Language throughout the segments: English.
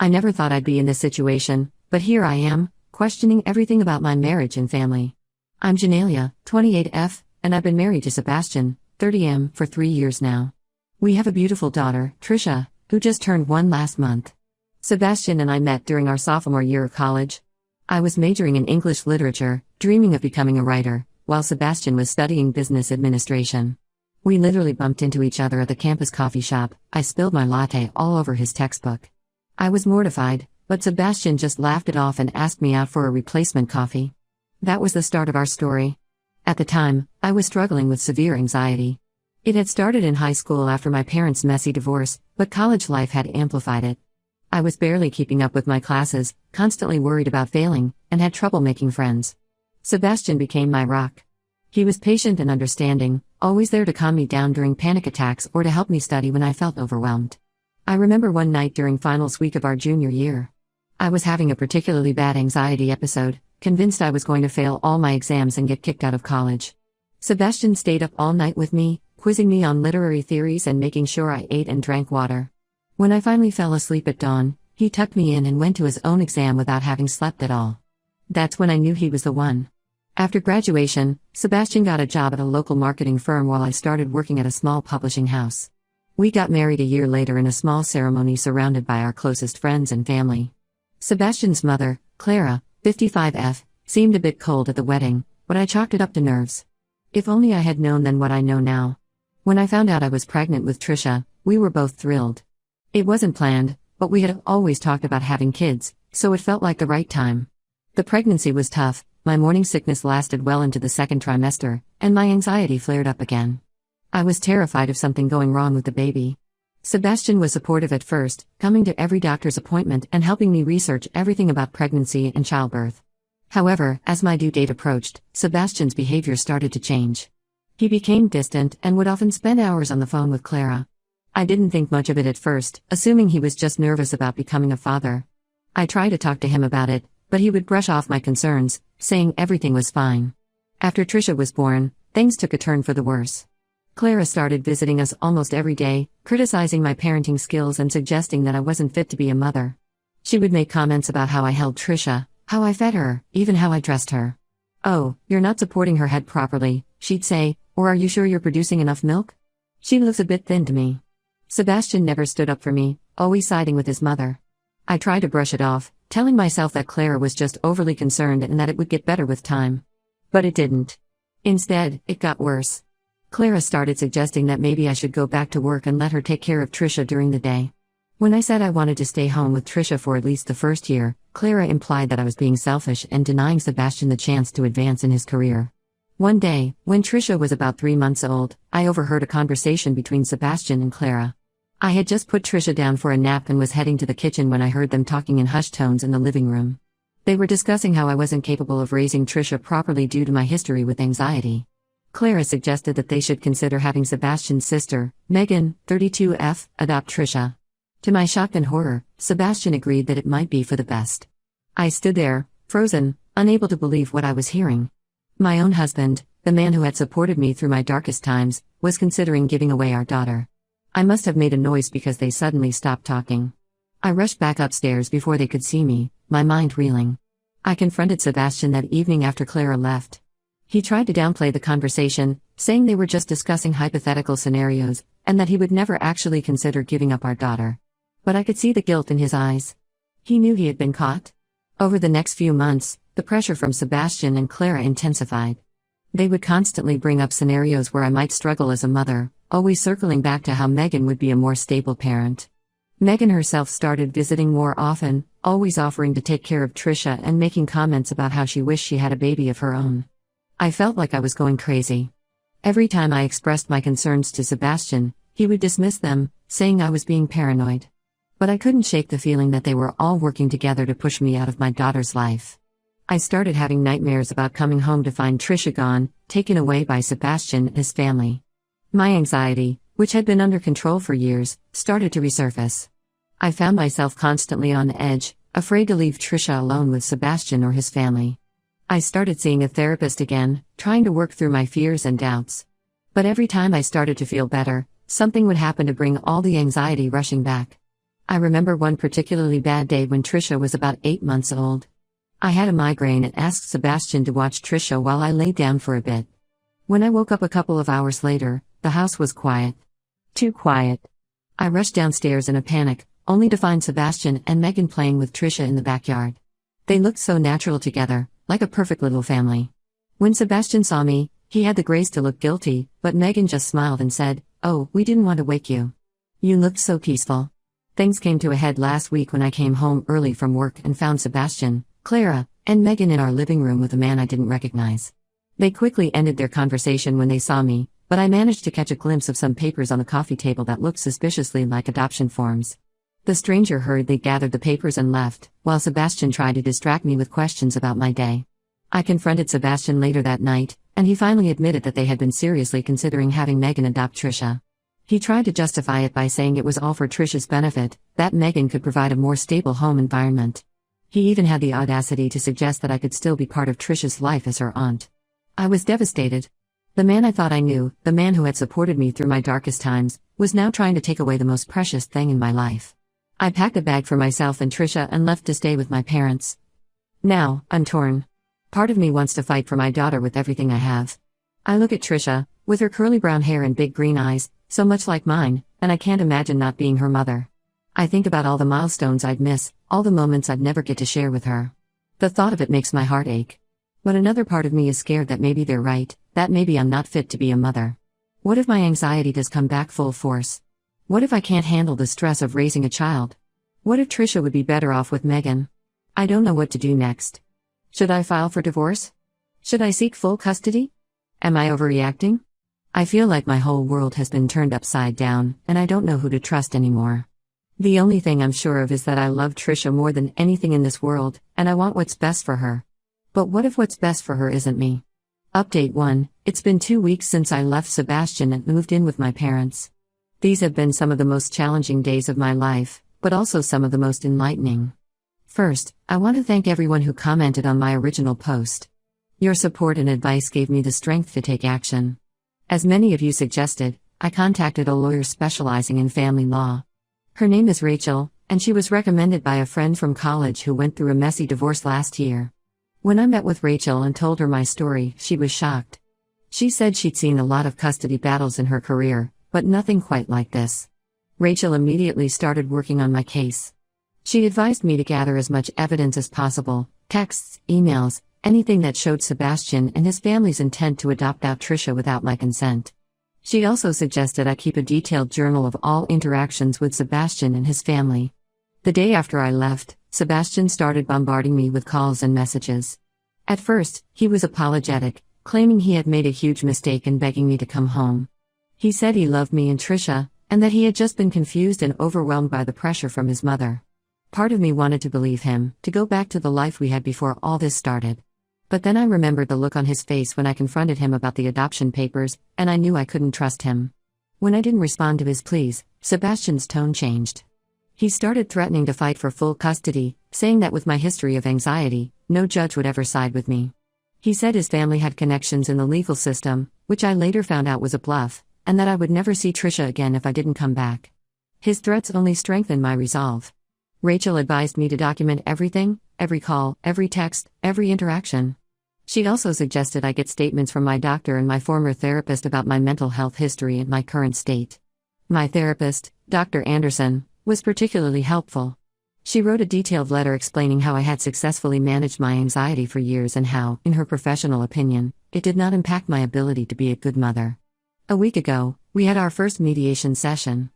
I never thought I'd be in this situation, but here I am, questioning everything about my marriage and family. I'm Janelia, 28F, and I've been married to Sebastian, 30M, for 3 years now. We have a beautiful daughter, Trisha, who just turned 1 last month. Sebastian and I met during our sophomore year of college. I was majoring in English literature, dreaming of becoming a writer, while Sebastian was studying business administration. We literally bumped into each other at the campus coffee shop. I spilled my latte all over his textbook. I was mortified, but Sebastian just laughed it off and asked me out for a replacement coffee. That was the start of our story. At the time, I was struggling with severe anxiety. It had started in high school after my parents' messy divorce, but college life had amplified it. I was barely keeping up with my classes, constantly worried about failing, and had trouble making friends. Sebastian became my rock. He was patient and understanding, always there to calm me down during panic attacks or to help me study when I felt overwhelmed. I remember one night during finals week of our junior year. I was having a particularly bad anxiety episode, convinced I was going to fail all my exams and get kicked out of college. Sebastian stayed up all night with me, quizzing me on literary theories and making sure I ate and drank water. When I finally fell asleep at dawn, he tucked me in and went to his own exam without having slept at all. That's when I knew he was the one. After graduation, Sebastian got a job at a local marketing firm while I started working at a small publishing house. We got married a year later in a small ceremony surrounded by our closest friends and family. Sebastian's mother, Clara, 55F, seemed a bit cold at the wedding, but I chalked it up to nerves. If only I had known then what I know now. When I found out I was pregnant with Trisha, we were both thrilled. It wasn't planned, but we had always talked about having kids, so it felt like the right time. The pregnancy was tough, my morning sickness lasted well into the second trimester, and my anxiety flared up again. I was terrified of something going wrong with the baby. Sebastian was supportive at first, coming to every doctor's appointment and helping me research everything about pregnancy and childbirth. However, as my due date approached, Sebastian's behavior started to change. He became distant and would often spend hours on the phone with Clara. I didn't think much of it at first, assuming he was just nervous about becoming a father. I tried to talk to him about it, but he would brush off my concerns, saying everything was fine. After Trisha was born, things took a turn for the worse. Clara started visiting us almost every day, criticizing my parenting skills and suggesting that I wasn't fit to be a mother. She would make comments about how I held Trisha, how I fed her, even how I dressed her. "Oh, you're not supporting her head properly," she'd say, or "Are you sure you're producing enough milk? She looks a bit thin to me." Sebastian never stood up for me, always siding with his mother. I tried to brush it off, telling myself that Clara was just overly concerned and that it would get better with time. But it didn't. Instead, it got worse. Clara started suggesting that maybe I should go back to work and let her take care of Trisha during the day. When I said I wanted to stay home with Trisha for at least the first year, Clara implied that I was being selfish and denying Sebastian the chance to advance in his career. One day, when Trisha was about 3 months old, I overheard a conversation between Sebastian and Clara. I had just put Trisha down for a nap and was heading to the kitchen when I heard them talking in hushed tones in the living room. They were discussing how I wasn't capable of raising Trisha properly due to my history with anxiety. Clara suggested that they should consider having Sebastian's sister, Megan, 32F, adopt Trisha. To my shock and horror, Sebastian agreed that it might be for the best. I stood there, frozen, unable to believe what I was hearing. My own husband, the man who had supported me through my darkest times, was considering giving away our daughter. I must have made a noise because they suddenly stopped talking. I rushed back upstairs before they could see me, my mind reeling. I confronted Sebastian that evening after Clara left. He tried to downplay the conversation, saying they were just discussing hypothetical scenarios, and that he would never actually consider giving up our daughter. But I could see the guilt in his eyes. He knew he had been caught. Over the next few months, the pressure from Sebastian and Clara intensified. They would constantly bring up scenarios where I might struggle as a mother, always circling back to how Megan would be a more stable parent. Megan herself started visiting more often, always offering to take care of Trisha and making comments about how she wished she had a baby of her own. I felt like I was going crazy. Every time I expressed my concerns to Sebastian, he would dismiss them, saying I was being paranoid. But I couldn't shake the feeling that they were all working together to push me out of my daughter's life. I started having nightmares about coming home to find Trisha gone, taken away by Sebastian and his family. My anxiety, which had been under control for years, started to resurface. I found myself constantly on edge, afraid to leave Trisha alone with Sebastian or his family. I started seeing a therapist again, trying to work through my fears and doubts. But every time I started to feel better, something would happen to bring all the anxiety rushing back. I remember one particularly bad day when Trisha was about 8 months old. I had a migraine and asked Sebastian to watch Trisha while I laid down for a bit. When I woke up a couple of hours later, the house was quiet. Too quiet. I rushed downstairs in a panic, only to find Sebastian and Megan playing with Trisha in the backyard. They looked so natural together, like a perfect little family. When Sebastian saw me, he had the grace to look guilty, but Megan just smiled and said, "Oh, we didn't want to wake you. You looked so peaceful." Things came to a head last week when I came home early from work and found Sebastian, Clara, and Megan in our living room with a man I didn't recognize. They quickly ended their conversation when they saw me, but I managed to catch a glimpse of some papers on the coffee table that looked suspiciously like adoption forms. The stranger hurriedly gathered the papers and left, while Sebastian tried to distract me with questions about my day. I confronted Sebastian later that night, and he finally admitted that they had been seriously considering having Megan adopt Trisha. He tried to justify it by saying it was all for Trisha's benefit, that Megan could provide a more stable home environment. He even had the audacity to suggest that I could still be part of Trisha's life as her aunt. I was devastated. The man I thought I knew, the man who had supported me through my darkest times, was now trying to take away the most precious thing in my life. I packed a bag for myself and Trisha and left to stay with my parents. Now, I'm torn. Part of me wants to fight for my daughter with everything I have. I look at Trisha, with her curly brown hair and big green eyes, so much like mine, and I can't imagine not being her mother. I think about all the milestones I'd miss, all the moments I'd never get to share with her. The thought of it makes my heart ache. But another part of me is scared that maybe they're right, that maybe I'm not fit to be a mother. What if my anxiety does come back full force? What if I can't handle the stress of raising a child? What if Trisha would be better off with Megan? I don't know what to do next. Should I file for divorce? Should I seek full custody? Am I overreacting? I feel like my whole world has been turned upside down, and I don't know who to trust anymore. The only thing I'm sure of is that I love Trisha more than anything in this world, and I want what's best for her. But what if what's best for her isn't me? Update 1. It's been 2 weeks since I left Sebastian and moved in with my parents. These have been some of the most challenging days of my life, but also some of the most enlightening. First, I want to thank everyone who commented on my original post. Your support and advice gave me the strength to take action. As many of you suggested, I contacted a lawyer specializing in family law. Her name is Rachel, and she was recommended by a friend from college who went through a messy divorce last year. When I met with Rachel and told her my story, she was shocked. She said she'd seen a lot of custody battles in her career, but nothing quite like this. Rachel immediately started working on my case. She advised me to gather as much evidence as possible, texts, emails, anything that showed Sebastian and his family's intent to adopt out Trisha without my consent. She also suggested I keep a detailed journal of all interactions with Sebastian and his family. The day after I left, Sebastian started bombarding me with calls and messages. At first, he was apologetic, claiming he had made a huge mistake and begging me to come home. He said he loved me and Trisha, and that he had just been confused and overwhelmed by the pressure from his mother. Part of me wanted to believe him, to go back to the life we had before all this started. But then I remembered the look on his face when I confronted him about the adoption papers, and I knew I couldn't trust him. When I didn't respond to his pleas, Sebastian's tone changed. He started threatening to fight for full custody, saying that with my history of anxiety, no judge would ever side with me. He said his family had connections in the legal system, which I later found out was a bluff, and that I would never see Trisha again if I didn't come back. His threats only strengthened my resolve. Rachel advised me to document everything, every call, every text, every interaction. She also suggested I get statements from my doctor and my former therapist about my mental health history and my current state. My therapist, Dr. Anderson, was particularly helpful. She wrote a detailed letter explaining how I had successfully managed my anxiety for years and how, in her professional opinion, it did not impact my ability to be a good mother. A week ago, we had our first mediation session.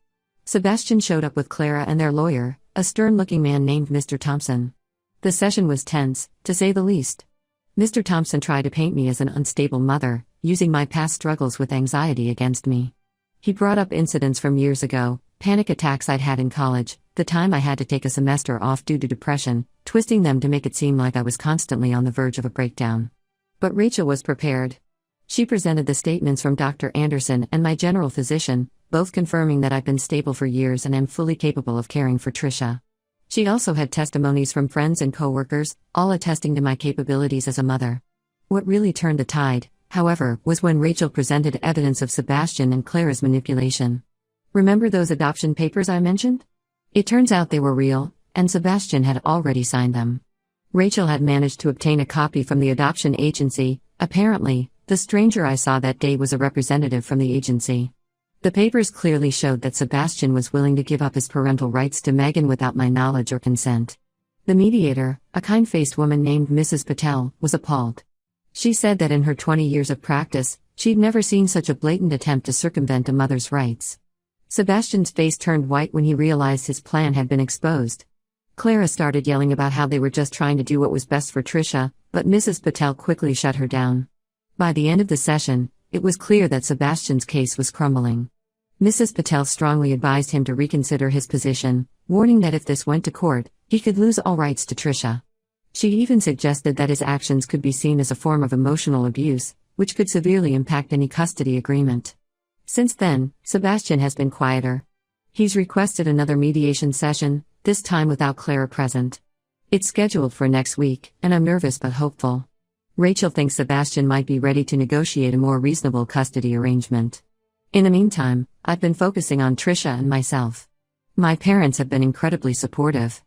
Sebastian showed up with Clara and their lawyer, a stern-looking man named Mr. Thompson. The session was tense, to say the least. Mr. Thompson tried to paint me as an unstable mother, using my past struggles with anxiety against me. He brought up incidents from years ago, panic attacks I'd had in college, the time I had to take a semester off due to depression, twisting them to make it seem like I was constantly on the verge of a breakdown. But Rachel was prepared. She presented the statements from Dr. Anderson and my general physician, both confirming that I've been stable for years and am fully capable of caring for Trisha. She also had testimonies from friends and coworkers, all attesting to my capabilities as a mother. What really turned the tide, however, was when Rachel presented evidence of Sebastian and Clara's manipulation. Remember those adoption papers I mentioned? It turns out they were real, and Sebastian had already signed them. Rachel had managed to obtain a copy from the adoption agency. Apparently, the stranger I saw that day was a representative from the agency. The papers clearly showed that Sebastian was willing to give up his parental rights to Megan without my knowledge or consent. The mediator, a kind-faced woman named Mrs. Patel, was appalled. She said that in her 20 years of practice, she'd never seen such a blatant attempt to circumvent a mother's rights. Sebastian's face turned white when he realized his plan had been exposed. Clara started yelling about how they were just trying to do what was best for Trisha, but Mrs. Patel quickly shut her down. By the end of the session, it was clear that Sebastian's case was crumbling. Mrs. Patel strongly advised him to reconsider his position, warning that if this went to court, he could lose all rights to Trisha. She even suggested that his actions could be seen as a form of emotional abuse, which could severely impact any custody agreement. Since then, Sebastian has been quieter. He's requested another mediation session, this time without Clara present. It's scheduled for next week, and I'm nervous but hopeful. Rachel thinks Sebastian might be ready to negotiate a more reasonable custody arrangement. In the meantime, I've been focusing on Trisha and myself. My parents have been incredibly supportive.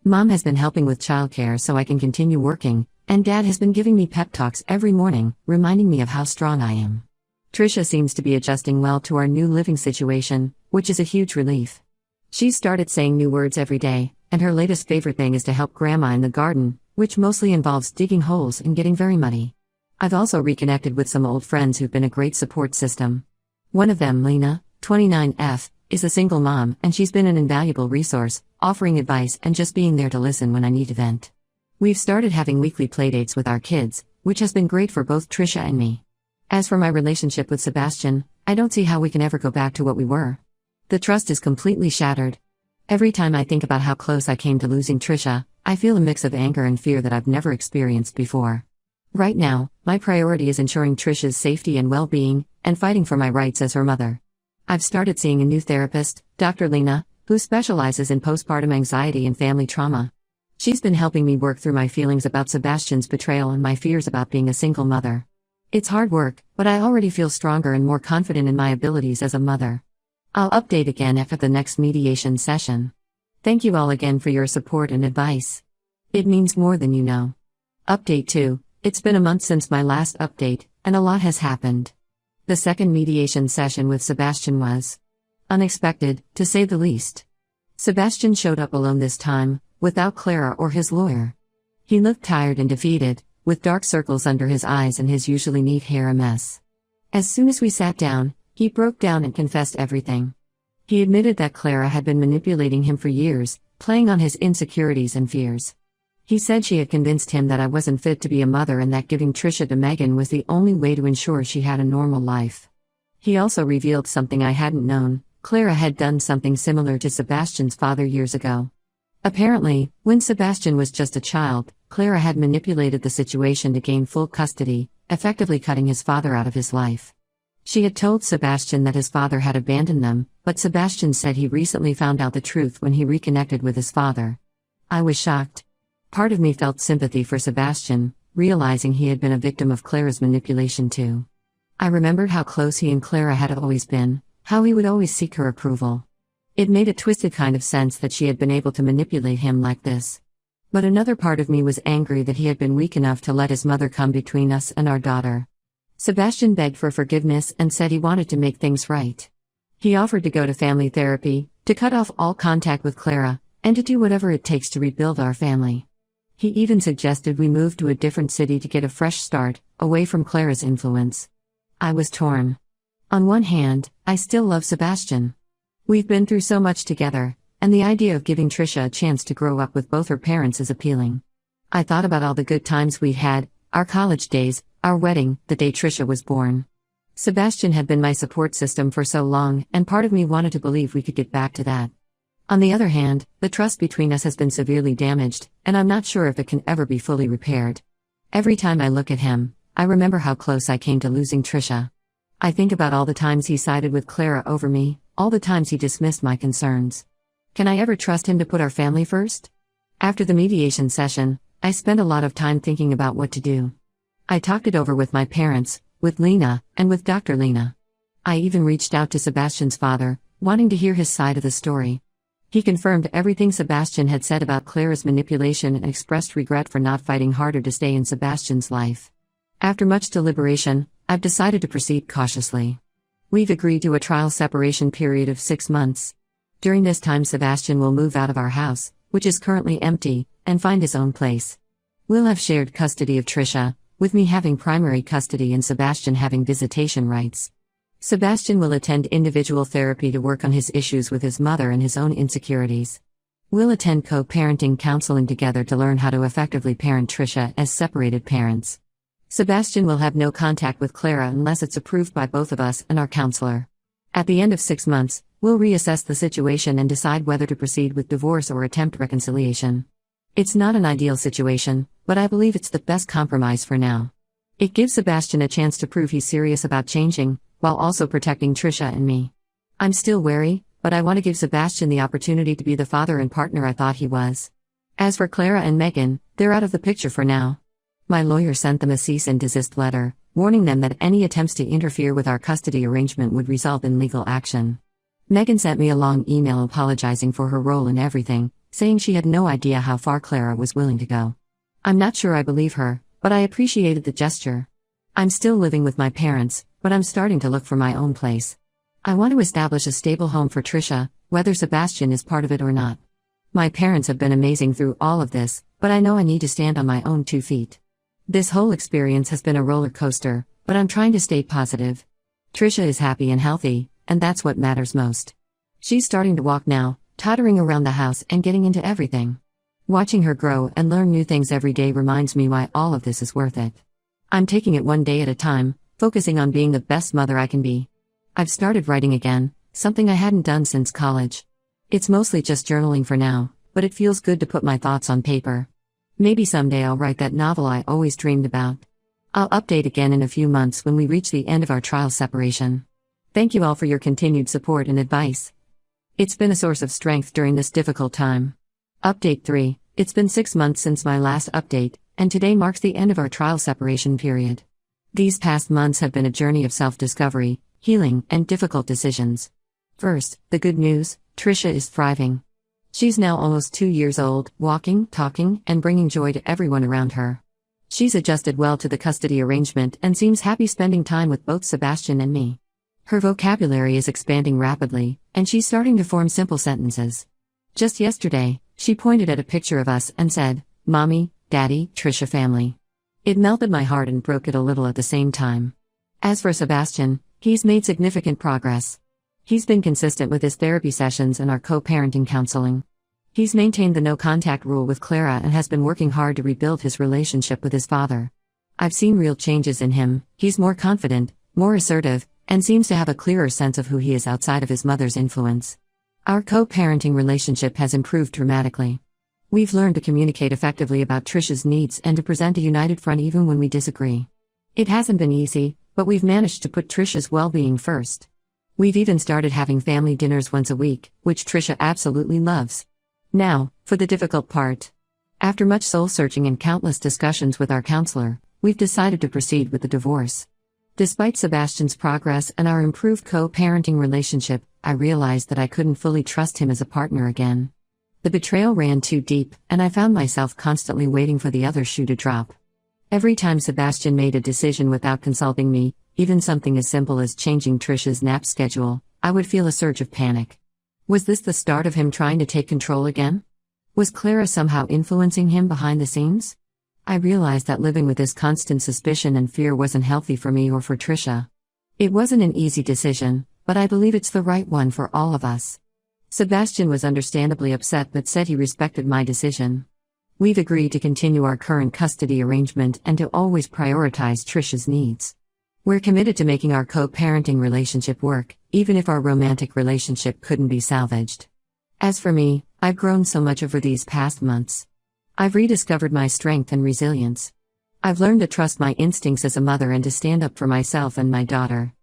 Mom has been helping with childcare so I can continue working, and Dad has been giving me pep talks every morning, reminding me of how strong I am. Trisha seems to be adjusting well to our new living situation, which is a huge relief. She's started saying new words every day, and her latest favorite thing is to help Grandma in the garden, which mostly involves digging holes and getting very muddy. I've also reconnected with some old friends who've been a great support system. One of them, Lena, 29F, is a single mom, and she's been an invaluable resource, offering advice and just being there to listen when I need to vent. We've started having weekly playdates with our kids, which has been great for both Trisha and me. As for my relationship with Sebastian, I don't see how we can ever go back to what we were. The trust is completely shattered. Every time I think about how close I came to losing Trisha, I feel a mix of anger and fear that I've never experienced before. Right now, my priority is ensuring Trisha's safety and well-being, and fighting for my rights as her mother. I've started seeing a new therapist, Dr. Lena, who specializes in postpartum anxiety and family trauma. She's been helping me work through my feelings about Sebastian's betrayal and my fears about being a single mother. It's hard work, but I already feel stronger and more confident in my abilities as a mother. I'll update again after the next mediation session. Thank you all again for your support and advice. It means more than you know. Update 2. It's been a month since my last update, and a lot has happened. The second mediation session with Sebastian was unexpected, to say the least. Sebastian showed up alone this time, without Clara or his lawyer. He looked tired and defeated, with dark circles under his eyes and his usually neat hair a mess. As soon as we sat down, he broke down and confessed everything. He admitted that Clara had been manipulating him for years, playing on his insecurities and fears. He said she had convinced him that I wasn't fit to be a mother and that giving Trisha to Megan was the only way to ensure she had a normal life. He also revealed something I hadn't known: Clara had done something similar to Sebastian's father years ago. Apparently, when Sebastian was just a child, Clara had manipulated the situation to gain full custody, effectively cutting his father out of his life. She had told Sebastian that his father had abandoned them, but Sebastian said he recently found out the truth when he reconnected with his father. I was shocked. Part of me felt sympathy for Sebastian, realizing he had been a victim of Clara's manipulation too. I remembered how close he and Clara had always been, how he would always seek her approval. It made a twisted kind of sense that she had been able to manipulate him like this. But another part of me was angry that he had been weak enough to let his mother come between us and our daughter. Sebastian begged for forgiveness and said he wanted to make things right. He offered to go to family therapy, to cut off all contact with Clara, and to do whatever it takes to rebuild our family. He even suggested we move to a different city to get a fresh start, away from Clara's influence. I was torn. On one hand, I still love Sebastian. We've been through so much together, and the idea of giving Trisha a chance to grow up with both her parents is appealing. I thought about all the good times we'd had, our college days, our wedding, the day Trisha was born. Sebastian had been my support system for so long, and part of me wanted to believe we could get back to that. On the other hand, the trust between us has been severely damaged, and I'm not sure if it can ever be fully repaired. Every time I look at him, I remember how close I came to losing Trisha. I think about all the times he sided with Clara over me, all the times he dismissed my concerns. Can I ever trust him to put our family first? After the mediation session, I spent a lot of time thinking about what to do. I talked it over with my parents, with Lena, and with Dr. Lena. I even reached out to Sebastian's father, wanting to hear his side of the story. He confirmed everything Sebastian had said about Clara's manipulation and expressed regret for not fighting harder to stay in Sebastian's life. After much deliberation, I've decided to proceed cautiously. We've agreed to a trial separation period of 6 months. During this time, Sebastian will move out of our house, which is currently empty, and find his own place. We'll have shared custody of Trisha, with me having primary custody and Sebastian having visitation rights. Sebastian will attend individual therapy to work on his issues with his mother and his own insecurities. We'll attend co-parenting counseling together to learn how to effectively parent Trisha as separated parents. Sebastian will have no contact with Clara unless it's approved by both of us and our counselor. At the end of 6 months, we'll reassess the situation and decide whether to proceed with divorce or attempt reconciliation. It's not an ideal situation, but I believe it's the best compromise for now. It gives Sebastian a chance to prove he's serious about changing, while also protecting Trisha and me. I'm still wary, but I want to give Sebastian the opportunity to be the father and partner I thought he was. As for Clara and Megan, they're out of the picture for now. My lawyer sent them a cease and desist letter, warning them that any attempts to interfere with our custody arrangement would result in legal action. Megan sent me a long email apologizing for her role in everything, saying she had no idea how far Clara was willing to go. I'm not sure I believe her, but I appreciated the gesture. I'm still living with my parents, but I'm starting to look for my own place. I want to establish a stable home for Trisha, whether Sebastian is part of it or not. My parents have been amazing through all of this, but I know I need to stand on my own 2 feet. This whole experience has been a roller coaster, but I'm trying to stay positive. Trisha is happy and healthy, and that's what matters most. She's starting to walk now, tottering around the house and getting into everything. Watching her grow and learn new things every day reminds me why all of this is worth it. I'm taking it one day at a time, focusing on being the best mother I can be. I've started writing again, something I hadn't done since college. It's mostly just journaling for now, but it feels good to put my thoughts on paper. Maybe someday I'll write that novel I always dreamed about. I'll update again in a few months when we reach the end of our trial separation. Thank you all for your continued support and advice. It's been a source of strength during this difficult time. Update 3. It's been 6 months since my last update, and today marks the end of our trial separation period. These past months have been a journey of self-discovery, healing, and difficult decisions. First, the good news: Trisha is thriving. She's now almost 2 years old, walking, talking, and bringing joy to everyone around her. She's adjusted well to the custody arrangement and seems happy spending time with both Sebastian and me. Her vocabulary is expanding rapidly, and she's starting to form simple sentences. Just yesterday, she pointed at a picture of us and said, "Mommy, Daddy, Trisha family." It melted my heart and broke it a little at the same time. As for Sebastian, he's made significant progress. He's been consistent with his therapy sessions and our co-parenting counseling. He's maintained the no-contact rule with Clara and has been working hard to rebuild his relationship with his father. I've seen real changes in him. He's more confident, more assertive, and seems to have a clearer sense of who he is outside of his mother's influence. Our co-parenting relationship has improved dramatically. We've learned to communicate effectively about Trisha's needs and to present a united front even when we disagree. It hasn't been easy, but we've managed to put Trisha's well-being first. We've even started having family dinners once a week, which Trisha absolutely loves. Now, for the difficult part. After much soul-searching and countless discussions with our counselor, we've decided to proceed with the divorce. Despite Sebastian's progress and our improved co-parenting relationship, I realized that I couldn't fully trust him as a partner again. The betrayal ran too deep, and I found myself constantly waiting for the other shoe to drop. Every time Sebastian made a decision without consulting me, even something as simple as changing Trisha's nap schedule, I would feel a surge of panic. Was this the start of him trying to take control again? Was Clara somehow influencing him behind the scenes? I realized that living with this constant suspicion and fear wasn't healthy for me or for Trisha. It wasn't an easy decision, but I believe it's the right one for all of us. Sebastian was understandably upset but said he respected my decision. We've agreed to continue our current custody arrangement and to always prioritize Trisha's needs. We're committed to making our co-parenting relationship work, even if our romantic relationship couldn't be salvaged. As for me, I've grown so much over these past months. I've rediscovered my strength and resilience. I've learned to trust my instincts as a mother and to stand up for myself and my daughter.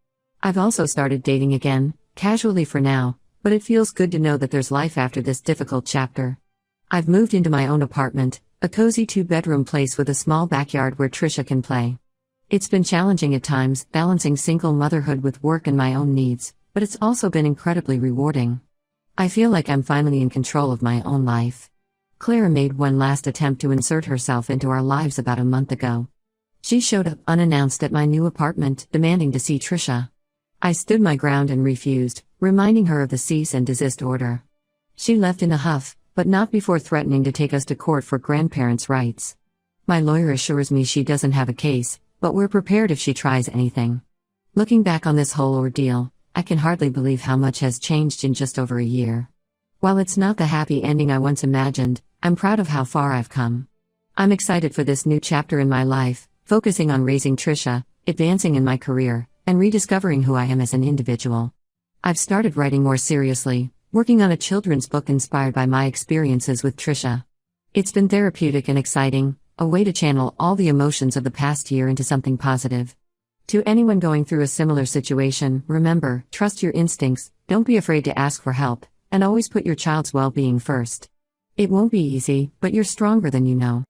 I've also started dating again, casually for now, but it feels good to know that there's life after this difficult chapter. I've moved into my own apartment, a cozy 2-bedroom place with a small backyard where Trisha can play. It's been challenging at times, balancing single motherhood with work and my own needs, but it's also been incredibly rewarding. I feel like I'm finally in control of my own life. Clara made one last attempt to insert herself into our lives about a month ago. She showed up unannounced at my new apartment, demanding to see Trisha. I stood my ground and refused, reminding her of the cease and desist order. She left in a huff, but not before threatening to take us to court for grandparents' rights. My lawyer assures me she doesn't have a case, but we're prepared if she tries anything. Looking back on this whole ordeal, I can hardly believe how much has changed in just over a year. While it's not the happy ending I once imagined, I'm proud of how far I've come. I'm excited for this new chapter in my life, focusing on raising Trisha, advancing in my career, and rediscovering who I am as an individual. I've started writing more seriously, working on a children's book inspired by my experiences with Trisha. It's been therapeutic and exciting, a way to channel all the emotions of the past year into something positive. To anyone going through a similar situation, remember, trust your instincts, don't be afraid to ask for help, and always put your child's well-being first. It won't be easy, but you're stronger than you know.